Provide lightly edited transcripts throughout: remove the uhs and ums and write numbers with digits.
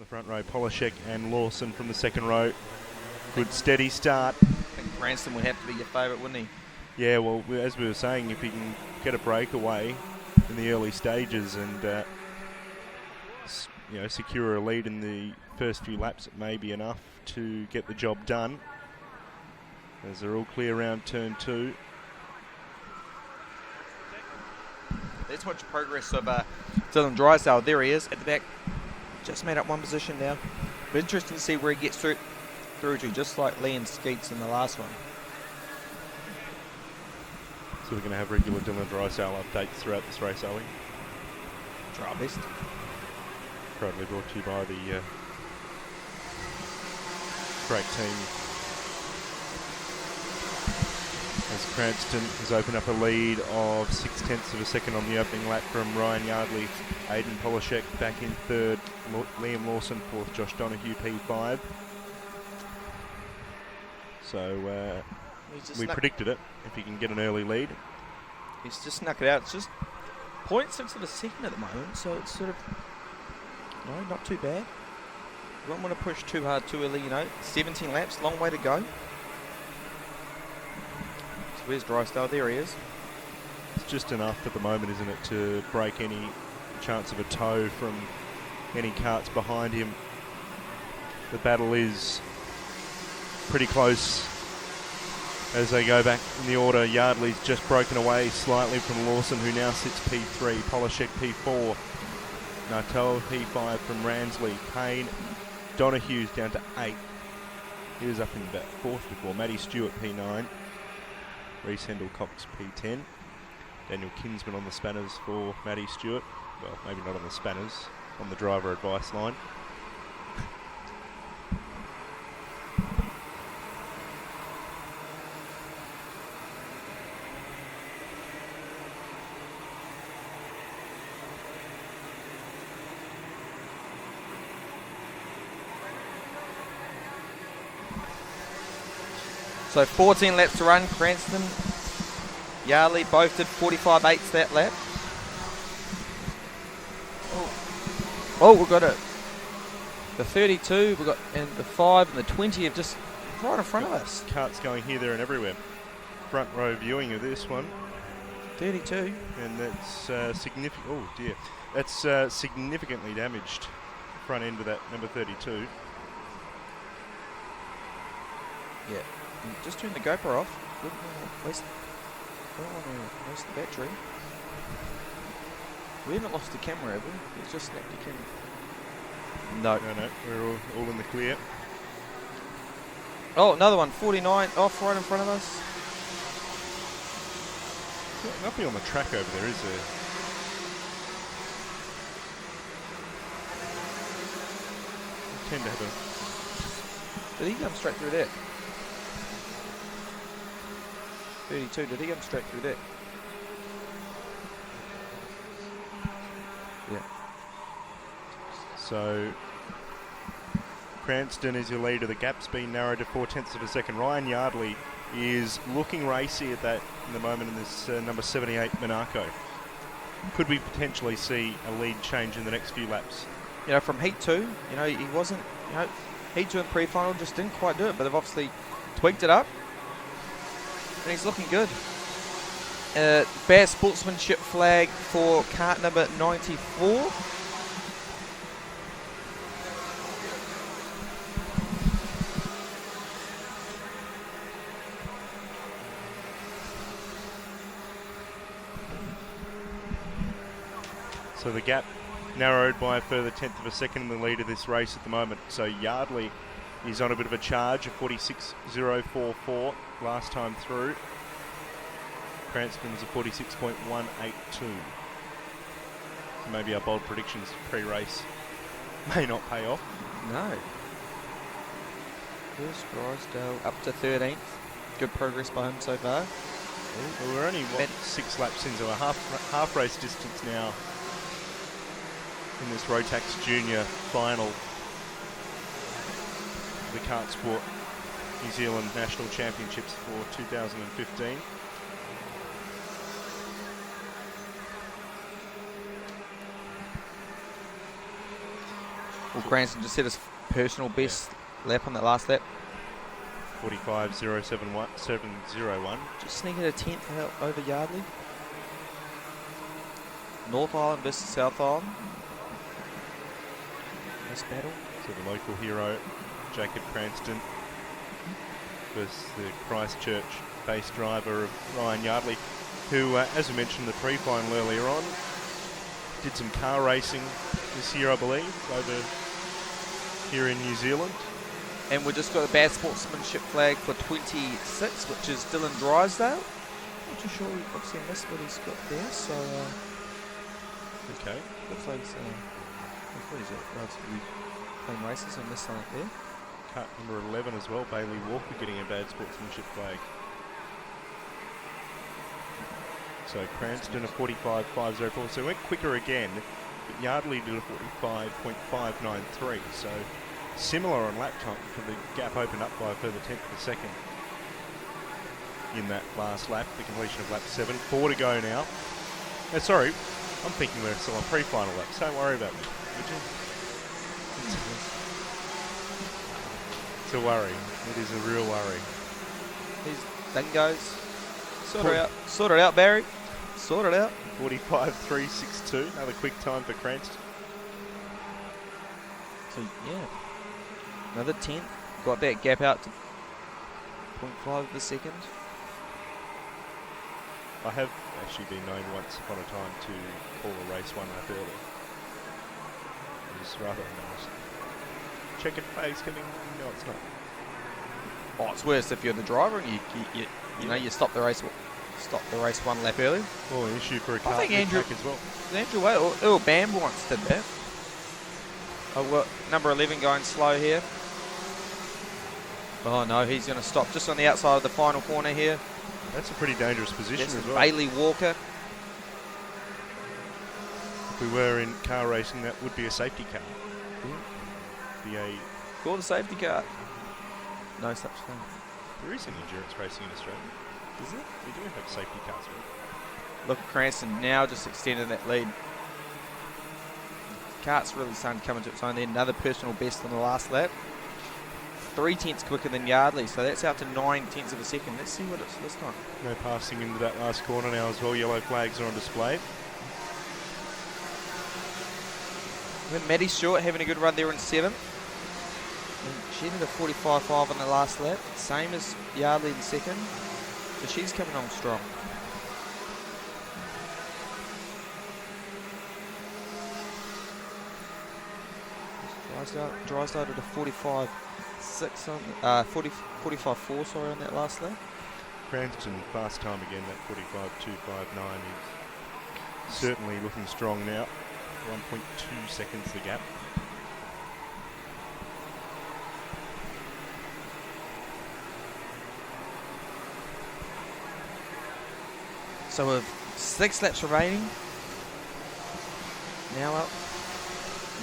front row, Polishek and Lawson from the second row. Good steady start. I think Branston would have to be your favourite, wouldn't he? Yeah, well, as we were saying, if he can get a breakaway in the early stages and secure a lead in the first few laps, it may be enough to get the job done. As they're all clear around turn 2. Let's watch progress of Dylan Drysdale. There he is at the back. Just made up one position now. But interesting to see where he gets through to, just like Lee and Skeets in the last one. So we're going to have regular Dylan Drysdale updates throughout this race, are we? Try our best. Proudly brought to you by the great team. As Cranston has opened up a lead of 0.6 of a second on the opening lap from Ryan Yardley. Aidan Polishek back in third. Liam Lawson fourth. Josh Donoghue P5. So we predicted it. If he can get an early lead. He's just snuck it out. It's just 0.6 of a second at the moment, so it's sort of not too bad. You don't want to push too hard too early, 17 laps, long way to go. So where's Drysdale? There he is. It's just enough at the moment, isn't it, to break any chance of a tow from any carts behind him. The battle is pretty close as they go back in the order. Yardley's just broken away slightly from Lawson, who now sits P3. Polishek P4. Nartoa P5 from Ransley. Payne Donoghue's down to 8. He was up in about 4th before. Matty Stewart P9. Reece Hendel Cox P10. Daniel Kinsman on the spanners for Matty Stewart. Well, maybe not on the spanners, on the driver advice line. So 14 laps to run. Cranston, Yardley both did 45.8s that lap. Oh, we've got the 32, we've got and the 5 and the 20 have just right in front of us. Carts going here, there and everywhere. Front row viewing of this one. 32. And that's significant. Oh dear. That's significantly damaged. Front end of that number 32. Yeah. Just turn the GoPro off. Don't want to waste the battery. We haven't lost the camera, have we? It's just snapped the camera. No. No. We're all in the clear. Oh, another one. 49 off right in front of us. Nothing on the track over there, is there? We tend to have a... Did he come straight through that? 32, did he come straight through that? Yeah. So Cranston is your leader. The gap's been narrowed to 0.4 of a second. Ryan Yardley is looking racy at that in the moment in this number 78 Monaco. Could we potentially see a lead change in the next few laps? From Heat 2, he wasn't, Heat 2 in pre-final just didn't quite do it, but they've obviously tweaked it up. And he's looking good. Bad sportsmanship flag for kart number 94. So the gap narrowed by a further 1/10 of a second in the lead of this race at the moment. So Yardley is on a bit of a charge of 46.044 last time through. Cranston's a 46.182. So maybe our bold predictions pre-race may not pay off. No. First Drysdale up to 13th. Good progress by him so far. Well, we're only 6 laps into a half race distance now in this Rotax Junior final. The Kart Sport New Zealand National Championships for 2015. Well, Cranston just set his personal best lap on that last lap. 45.071. Just sneaking a 10th out over Yardley. North Island versus South Island. Nice battle. So the local hero, Jacob Cranston, versus the Christchurch-based driver of Ryan Yardley, who, as we mentioned in the pre-final earlier on, did some car racing this year, I believe, over here in New Zealand. And we just got a bad sportsmanship flag for 26, which is Dylan Drysdale. Not too sure, obviously missed what he's got there, so okay. Looks like he's what is it? Relatively clean races and missed something there. Cut number 11 as well, Bailey Walker getting a bad sportsmanship flag. So Cranston a 45.504, so it went quicker again, but Yardley did a 45.593, so similar on lap time, for the gap opened up by a further 10th of a second in that last lap, the completion of lap 7. 4 to go now. Sorry, I'm thinking we're still on pre-final laps. Don't worry about me, would you? It's a worry. It is a real worry. These dingoes. Sort it out, Barry. Sort it out. 45.362. Another quick time for Cranston. So, yeah. Another 10th. Got that gap out to 0.5 of a second. I have actually been known once upon a time to call a race 1 lap early. It was rather embarrassing. Checkered flags coming. No, it's not. Oh, it's worse if you're the driver and you know you stop the race 1 lap early. Oh, an issue for a car I think Andrew as well. Andrew Way or Earl Bamber once did that. Oh, well, number 11 going slow here. Oh no, he's going to stop just on the outside of the final corner here. That's a pretty dangerous position as well. Bailey Walker. If we were in car racing, that would be a safety car. Call the safety car. No such thing. There is an endurance racing in Australia. Is it? We do have safety cars. Look at Cranston now just extending that lead. Kart's really starting to come into its own there. Another personal best on the last lap. 3 tenths quicker than Yardley, so that's out to 9 tenths of a second. Let's see what it's this time. No passing into that last corner now as well. Yellow flags are on display. Then Maddie Stewart having a good run there in 7th. She did a 45.5 on the last lap, same as Yardley in 2nd. So she's coming on strong. Drysdale did a 45.6 on 45.4 sorry on that last lap. Cranston fast time again, that 45.259 is certainly looking strong now. 1.2 seconds the gap. So with 6 laps remaining, now up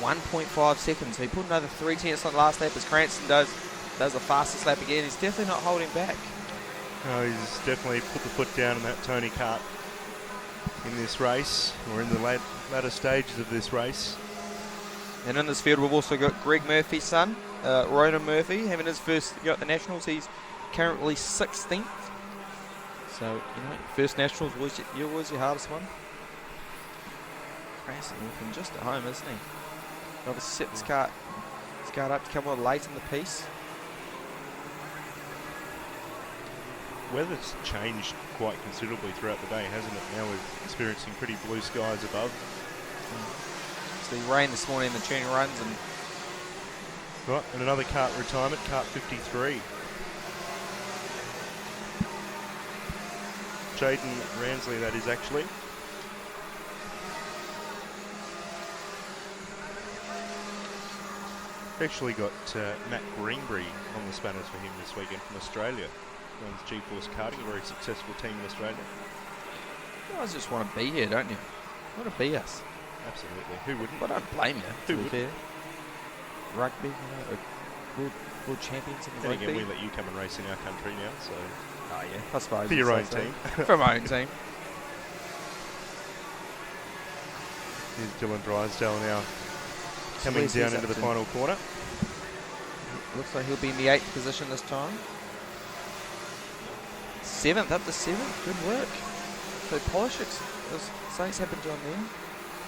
1.5 seconds. So he put another 3 tenths on the last lap as Cranston does the fastest lap again. He's definitely not holding back. No, he's definitely put the foot down on that Tony Kart in this race, or in the latter stages of this race. And in this field we've also got Greg Murphy's son, Ronan Murphy, having his first go at the Nationals. He's currently 16th. So, you know, first Nationals was your hardest one. Cranston looking just at home, isn't he? Obviously set this kart up to come on late in the piece. Weather's changed quite considerably throughout the day, hasn't it? Now we're experiencing pretty blue skies above. So the rain this morning in the tuning runs and right, and another kart retirement, kart 53. Jaden Ransley, that is actually. We've actually got Matt Greenbury on the spanners for him this weekend from Australia. Runs G-Force Karting, a very successful team in Australia. You guys just want to be here, don't you? Want to be us. Absolutely. Who wouldn't? Well, I don't blame you, Who to be would? fair. Rugby, you know, world champions in the Then rugby. again, we let you come and race in our country now, so. Oh, yeah, I suppose. For your own team. For my own team. Here's Dylan Drysdale now coming down into the final corner. Looks like he'll be in the 8th position this time. 7th, up to 7th. Good work. So Polishek's something's happened to him then.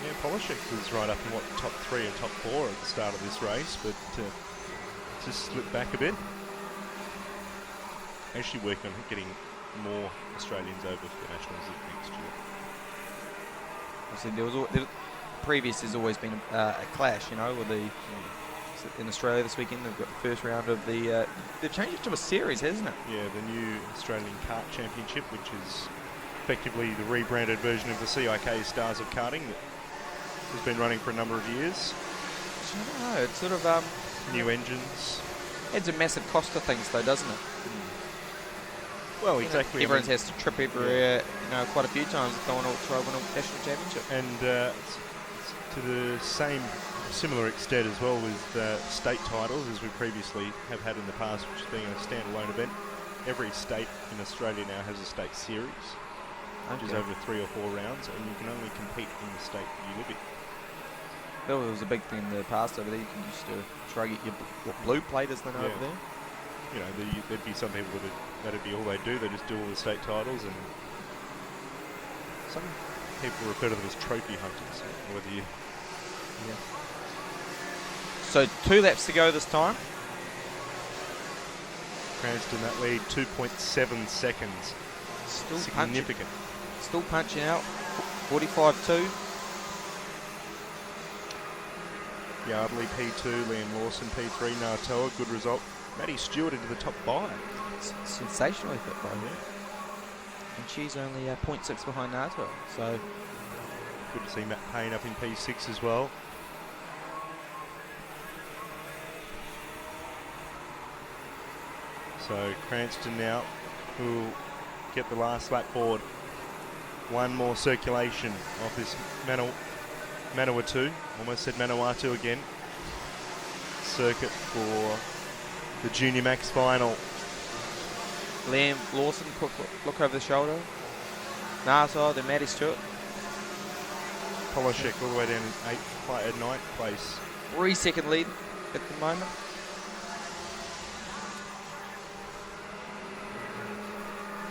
Yeah, Polishek was right up in top 3 and top 4 at the start of this race, but just slipped back a bit. Actually working on getting more Australians over for Nationals next year. Obviously, previous has always been a clash, you know, with the in Australia this weekend. They've got the first round of the. They've changed it to a series, hasn't it? Yeah, the new Australian Kart Championship, which is effectively the rebranded version of the CIK Stars of Karting that has been running for a number of years. I don't know. It's sort of new engines. Adds a massive cost to things, though, doesn't it? Well, exactly. Everyone has to trip everywhere, you know, quite a few times if they want to try win a national championship. And to the similar extent as well with state titles, as we previously have had in the past, which is being a standalone event. Every state in Australia now has a state series, which is over 3 or 4 rounds, and you can only compete in the state you live in. That was a big thing in the past over there. You can used to try to get your blue plate, as they know over there. You know, there'd be some people that'd be all they do. They just do all the state titles, and some people refer to them as trophy hunters. Whether you, So 2 laps to go this time. Cranston that lead 2.7 seconds. Still significant. Still punching out. 45-2. Yardley P2, Liam Lawson P3, Natoa, good result. Maddie Stewart into the top 5. Sensational effort by her. And she's only 0.6 behind Natoa. So good to see Matt Payne up in P6 as well. So Cranston now will get the last lap board. One more circulation off this Manawatu. Almost said Manawatu again. Circuit for the Junior Max final. Liam Lawson, quick look over the shoulder. Natoa, then Maddie Stewart. Polishek all the way down in 9th place. 3-second lead at the moment.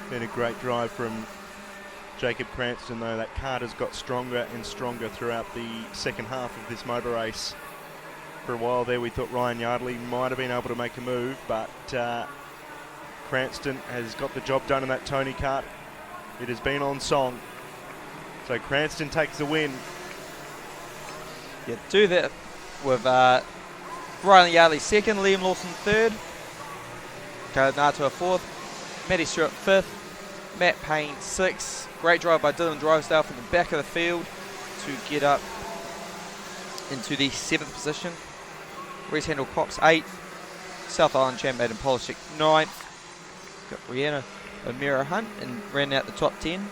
Been a great drive from Jacob Cranston, though. That kart has got stronger and stronger throughout the second half of this motor race. For a while there we thought Ryan Yardley might have been able to make a move, but Cranston has got the job done in that Tony kart. It has been on song. So Cranston takes the win. Yeah, do that with Ryan Yardley 2nd, Liam Lawson 3rd, Natoa 4th, Maddie Stewart 5th, Matt Payne 6th. Great drive by Dylan Drysdale from the back of the field to get up into the 7th position. Reese Handel Cox 8th, South Island champ Aidan Polishek 9th. Got Rihanna O'Meara Hunt and ran out the top 10.